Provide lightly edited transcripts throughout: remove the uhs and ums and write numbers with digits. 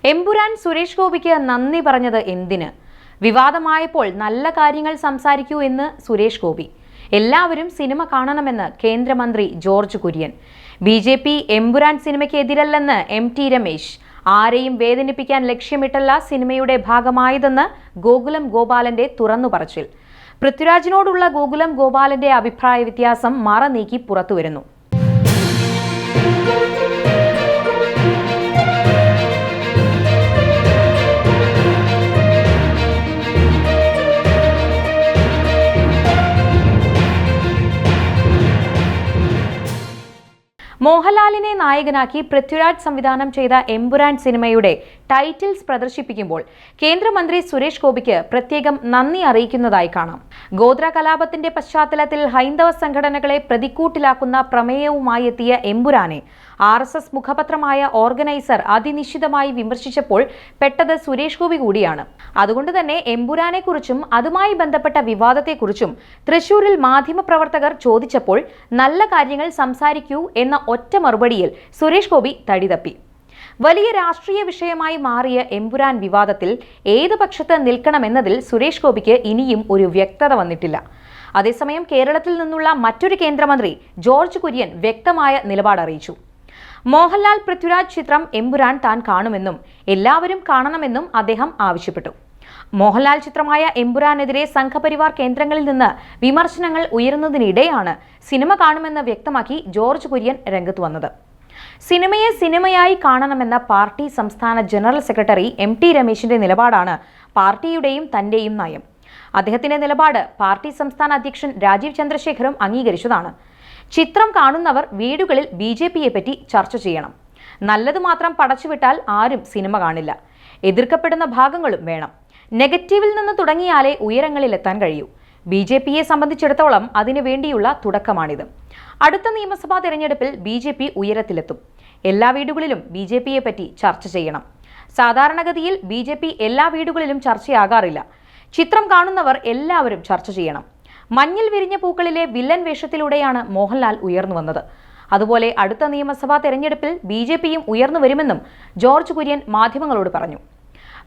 എമ്പുരാൻ സുരേഷ് ഗോപിക്ക് നന്ദി പറഞ്ഞത് എന്തിന്? വിവാദമായപ്പോൾ നല്ല കാര്യങ്ങൾ സംസാരിക്കൂ എന്ന് സുരേഷ് ഗോപി. എല്ലാവരും സിനിമ കാണണമെന്ന് കേന്ദ്രമന്ത്രി ജോർജ് കുര്യൻ. BJP എമ്പുരാൻ സിനിമയ്ക്ക് എതിരല്ലെന്ന് MT രമേശ്. ആരെയും വേദനിപ്പിക്കാൻ ലക്ഷ്യമിട്ടല്ല സിനിമയുടെ ഭാഗമായതെന്ന് ഗോകുലം ഗോപാലന്റെ തുറന്നു പറച്ചിൽ. പൃഥ്വിരാജിനോടുള്ള ഗോകുലം ഗോപാലന്റെ അഭിപ്രായ വ്യത്യാസം മറനീക്കി പുറത്തുവരുന്നു. മോഹൻലാലിനെ നായകനാക്കി പൃഥ്വിരാജ് സംവിധാനം ചെയ്ത എമ്പുരാൻ സിനിമയുടെ ടൈറ്റിൽസ് പ്രദർശിപ്പിക്കുമ്പോൾ കേന്ദ്രമന്ത്രി സുരേഷ് ഗോപിക്ക് പ്രത്യേകം നന്ദി അറിയിക്കുന്നതായി കാണാം. ഗോത്ര കലാപത്തിന്റെ പശ്ചാത്തലത്തിൽ ഹൈന്ദവ സംഘടനകളെ പ്രതിക്കൂട്ടിലാക്കുന്ന പ്രമേയവുമായി എത്തിയ എമ്പുരാനെ RSS മുഖപത്രമായ ഓർഗനൈസർ അതിനിശ്ചിതമായി വിമർശിച്ചപ്പോൾ പെട്ടത് സുരേഷ് ഗോപി കൂടിയാണ്. അതുകൊണ്ട് തന്നെ എമ്പുരാനെക്കുറിച്ചും അതുമായി ബന്ധപ്പെട്ട വിവാദത്തെക്കുറിച്ചും തൃശൂരിൽ മാധ്യമപ്രവർത്തകർ ചോദിച്ചപ്പോൾ നല്ല കാര്യങ്ങൾ സംസാരിക്കൂ എന്ന ഒറ്റ മറുപടിയിൽ സുരേഷ് ഗോപി തടിതപ്പി. വലിയ രാഷ്ട്രീയ വിഷയമായി മാറിയ എമ്പുരാൻ വിവാദത്തിൽ ഏത് പക്ഷത്ത് നിൽക്കണമെന്നതിൽ സുരേഷ് ഗോപിക്ക് ഇനിയും ഒരു വ്യക്തത വന്നിട്ടില്ല. അതേസമയം കേരളത്തിൽ നിന്നുള്ള മറ്റൊരു കേന്ദ്രമന്ത്രി ജോർജ് കുര്യൻ വ്യക്തമായ നിലപാട് അറിയിച്ചു. മോഹൻലാൽ പൃഥ്വിരാജ് ചിത്രം എമ്പുരാൻ താൻ കാണുമെന്നും എല്ലാവരും കാണണമെന്നും അദ്ദേഹം ആവശ്യപ്പെട്ടു. മോഹൻലാൽ ചിത്രമായ എമ്പുരാനെതിരെ സംഘപരിവാർ കേന്ദ്രങ്ങളിൽ നിന്ന് വിമർശനങ്ങൾ ഉയരുന്നതിനിടെയാണ് സിനിമ കാണുമെന്ന് വ്യക്തമാക്കി ജോർജ് കുര്യൻ രംഗത്ത് വന്നത്. സിനിമയെ സിനിമയായി കാണണമെന്ന പാർട്ടി സംസ്ഥാന ജനറൽ സെക്രട്ടറി MT രമേശിന്റെ നിലപാടാണ് പാർട്ടിയുടെയും തന്റെയും നയം. അദ്ദേഹത്തിന്റെ നിലപാട് പാർട്ടി സംസ്ഥാന അധ്യക്ഷൻ രാജീവ് ചന്ദ്രശേഖറും അംഗീകരിച്ചതാണ്. ചിത്രം കാണുന്നവർ വീടുകളിൽ BJPയെ പറ്റി ചർച്ച ചെയ്യണം. നല്ലത് മാത്രം പടച്ചുവിട്ടാൽ ആരും സിനിമ കാണില്ല. എതിർക്കപ്പെടുന്ന ഭാഗങ്ങളും വേണം. നെഗറ്റീവിൽ നിന്ന് തുടങ്ങിയാലേ ഉയരങ്ങളിലെത്താൻ കഴിയൂ. BJPയെ സംബന്ധിച്ചിടത്തോളം അതിനു വേണ്ടിയുള്ള തുടക്കമാണിത്. അടുത്ത നിയമസഭാ തെരഞ്ഞെടുപ്പിൽ BJP ഉയരത്തിലെത്തും. എല്ലാ വീടുകളിലും BJPയെ പറ്റി ചർച്ച ചെയ്യണം. സാധാരണഗതിയിൽ BJP എല്ലാ വീടുകളിലും ചർച്ചയാകാറില്ല. ചിത്രം കാണുന്നവർ എല്ലാവരും ചർച്ച ചെയ്യണം. മഞ്ഞിൽ വിരിഞ്ഞ പൂക്കളിലെ വില്ലൻ വേഷത്തിലൂടെയാണ് മോഹൻലാൽ ഉയർന്നു വന്നത്. അതുപോലെ അടുത്ത നിയമസഭാ തെരഞ്ഞെടുപ്പിൽ BJPയും ഉയർന്നു വരുമെന്നും ജോർജ് കുര്യൻ മാധ്യമങ്ങളോട് പറഞ്ഞു.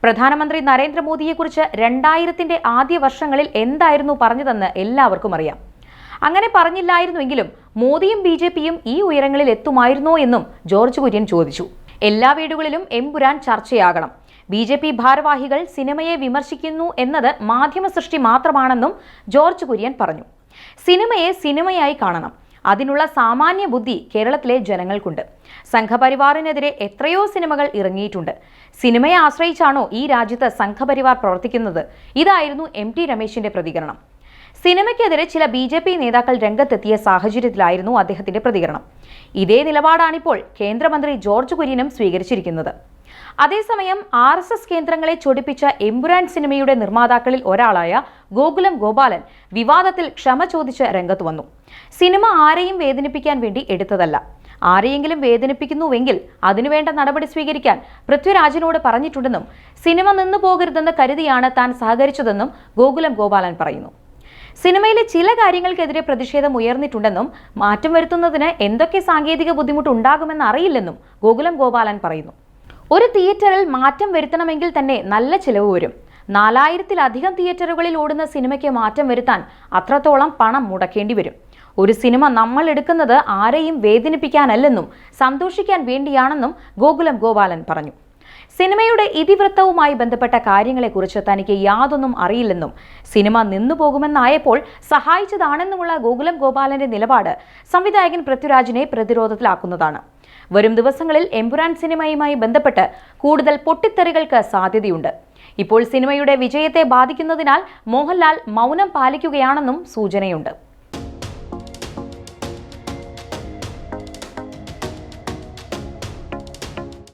പ്രധാനമന്ത്രി നരേന്ദ്രമോദിയെക്കുറിച്ച് 2000ന്റെ ആദ്യ വർഷങ്ങളിൽ എന്തായിരുന്നു പറഞ്ഞതെന്ന് എല്ലാവർക്കും അറിയാം. അങ്ങനെ പറഞ്ഞില്ലായിരുന്നുവെങ്കിലും മോദിയും BJPയും ഈ ഉയരങ്ങളിൽ എത്തുമായിരുന്നോ എന്നും ജോർജ് കുര്യൻ ചോദിച്ചു. എല്ലാ വീടുകളിലും എമ്പുരാൻ ചർച്ചയാകണം. BJP ഭാരവാഹികൾ സിനിമയെ വിമർശിക്കുന്നു എന്നത് മാധ്യമ സൃഷ്ടി മാത്രമാണെന്നും ജോർജ് കുര്യൻ പറഞ്ഞു. സിനിമയെ സിനിമയായി കാണണം. അതിനുള്ള സാമാന്യ ബുദ്ധി കേരളത്തിലെ ജനങ്ങൾക്കുണ്ട്. സംഘപരിവാറിനെതിരെ എത്രയോ സിനിമകൾ ഇറങ്ങിയിട്ടുണ്ട്. സിനിമയെ ആശ്രയിച്ചാണോ ഈ രാജ്യത്ത് സംഘപരിവാർ പ്രവർത്തിക്കുന്നത്? ഇതായിരുന്നു MT രമേശിന്റെ പ്രതികരണം. സിനിമയ്ക്കെതിരെ ചില BJP നേതാക്കൾ രംഗത്തെത്തിയ സാഹചര്യത്തിലായിരുന്നു അദ്ദേഹത്തിന്റെ പ്രതികരണം. ഇതേ നിലപാടാണിപ്പോൾ കേന്ദ്രമന്ത്രി ജോർജ് കുര്യനും സ്വീകരിച്ചിരിക്കുന്നത്. അതേസമയം RSS കേന്ദ്രങ്ങളെ ചൊടിപ്പിച്ച എമ്പുരാൻ സിനിമയുടെ നിർമ്മാതാക്കളിൽ ഒരാളായ ഗോകുലം ഗോപാലൻ വിവാദത്തിൽ ക്ഷമ ചോദിച്ച് രംഗത്ത് വന്നു. സിനിമ ആരെയും വേദനിപ്പിക്കാൻ വേണ്ടി എടുത്തതല്ല. ആരെയെങ്കിലും വേദനിപ്പിക്കുന്നുവെങ്കിൽ അതിനുവേണ്ട നടപടി സ്വീകരിക്കാൻ പൃഥ്വിരാജിനോട് പറഞ്ഞിട്ടുണ്ടെന്നും സിനിമ നിന്നു പോകരുതെന്ന് കരുതിയാണ് താൻ സഹകരിച്ചതെന്നും ഗോകുലം ഗോപാലൻ പറയുന്നു. സിനിമയിലെ ചില കാര്യങ്ങൾക്കെതിരെ പ്രതിഷേധം ഉയർന്നിട്ടുണ്ടെന്നും മാറ്റം വരുത്തുന്നതിന് എന്തൊക്കെ സാങ്കേതിക ബുദ്ധിമുട്ടുണ്ടാകുമെന്ന് അറിയില്ലെന്നും ഗോകുലം ഗോപാലൻ പറയുന്നു. ഒരു തിയേറ്ററിൽ മാറ്റം വരുത്തണമെങ്കിൽ തന്നെ നല്ല ചിലവ് വരും. 4000-ലധികം തിയേറ്ററുകളിൽ ഓടുന്ന സിനിമയ്ക്ക് മാറ്റം വരുത്താൻ അത്രത്തോളം പണം മുടക്കേണ്ടി വരും. ഒരു സിനിമ നമ്മൾ എടുക്കുന്നത് ആരെയും വേദനിപ്പിക്കാനല്ലെന്നും സന്തോഷിക്കാൻ വേണ്ടിയാണെന്നും ഗോകുലം ഗോപാലൻ പറഞ്ഞു. സിനിമയുടെ ഇതിവൃത്തവുമായി ബന്ധപ്പെട്ട കാര്യങ്ങളെക്കുറിച്ച് തനിക്ക് യാതൊന്നും അറിയില്ലെന്നും സിനിമ നിന്നുപോകുമെന്നായപ്പോൾ സഹായിച്ചതാണെന്നുമുള്ള ഗോകുലം ഗോപാലന്റെ നിലപാട് സംവിധായകൻ പൃഥ്വിരാജിനെ പ്രതിരോധത്തിലാക്കുന്നതാണ്. വരും ദിവസങ്ങളിൽ എമ്പുരാൻ സിനിമയുമായി ബന്ധപ്പെട്ട് കൂടുതൽ പൊട്ടിത്തെറികൾക്ക് സാധ്യതയുണ്ട്. ഇപ്പോൾ സിനിമയുടെ വിജയത്തെ ബാധിക്കുന്നതിനാൽ മോഹൻലാൽ മൗനം പാലിക്കുകയാണെന്നും സൂചനയുണ്ട്.